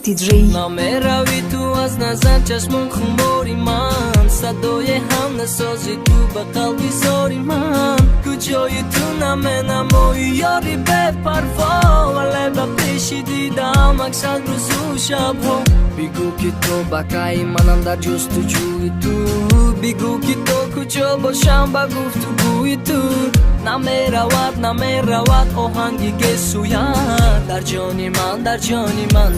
دیجی نمیروی تو از نظر چشمون خماری من صدای هم نسازی تو به قلبی زاری من کجای تو نمایی یاری به پروا ولی به پیشی دیدم اکثر روز و شب ها بگو که تو بقایی منم در جستجوی تو بگو که تو کجا باشم با گفتگوی تو نمیرود آهنگی که سوید در جانی من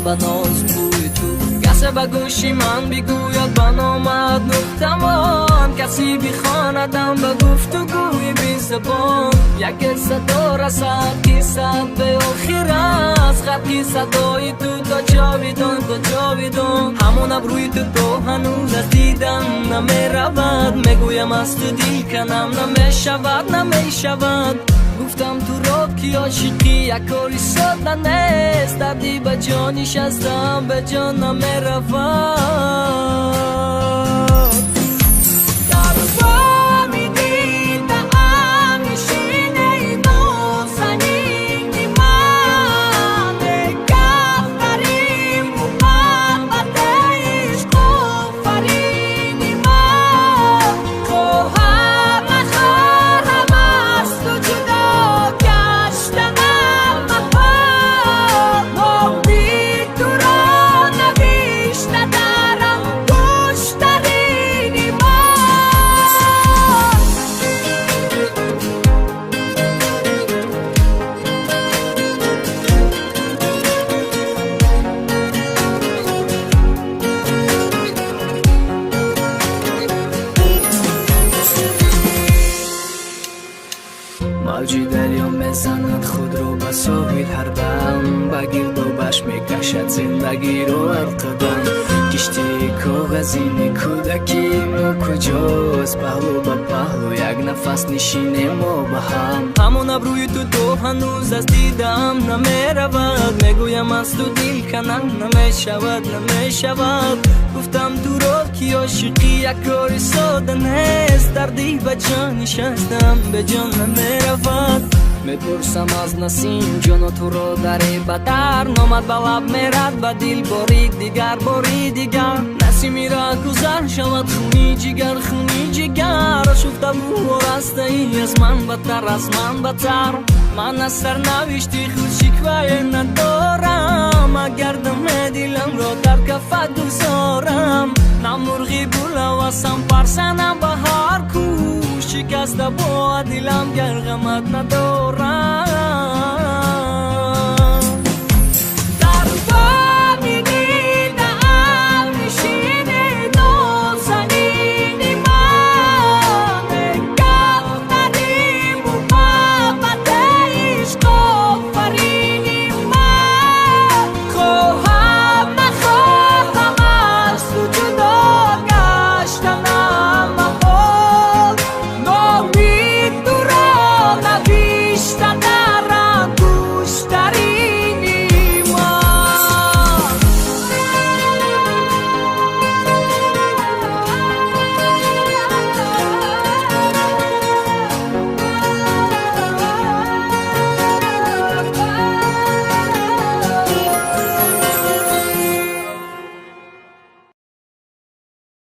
به ناز بوی تو کسی به گوشی من بگوید بنامد نقطمان کسی بخواندم به گفتگوی بی زبان یک صدا رسد که صد به آخر است خطی صدای تو تا جاویدان همون ابروی تو هنوز از دیدم نمیرود میگویم از تو دل کنم نمیشود گفتم تو را که عاشقی یک کاری ساده نیست دردی به جانیش هستم به جان نمیرود موجی دریا میزند خود رو به ساحل هر دم به گرد و بش میکشد زندگی رو هر قدم کشتی کاغذین کودکی ما کجاست پهلو به پهلو یک نفس نشینه ما به هم همون ابروی تو هنوز از دیدم نمیرود میگویم از تو دل کنم نمیشود گفتم تو را که عاشقی یک کاری ساده نیست دردی به جانش هستم به جان نمیرود میپرسم از نسیم جان تو را داری بدر نامد به لب میرد به دل باری دیگر نسیمی را گذر شود خونی جگر شفته و رسته ای از من بدتر من از سرنوشتی خود شکوه ندارم اگر دم دلم را در کفت گذارم نه مرغی بلواسم پرسنم به هر کو شکسته با دلم گر غمت ندارم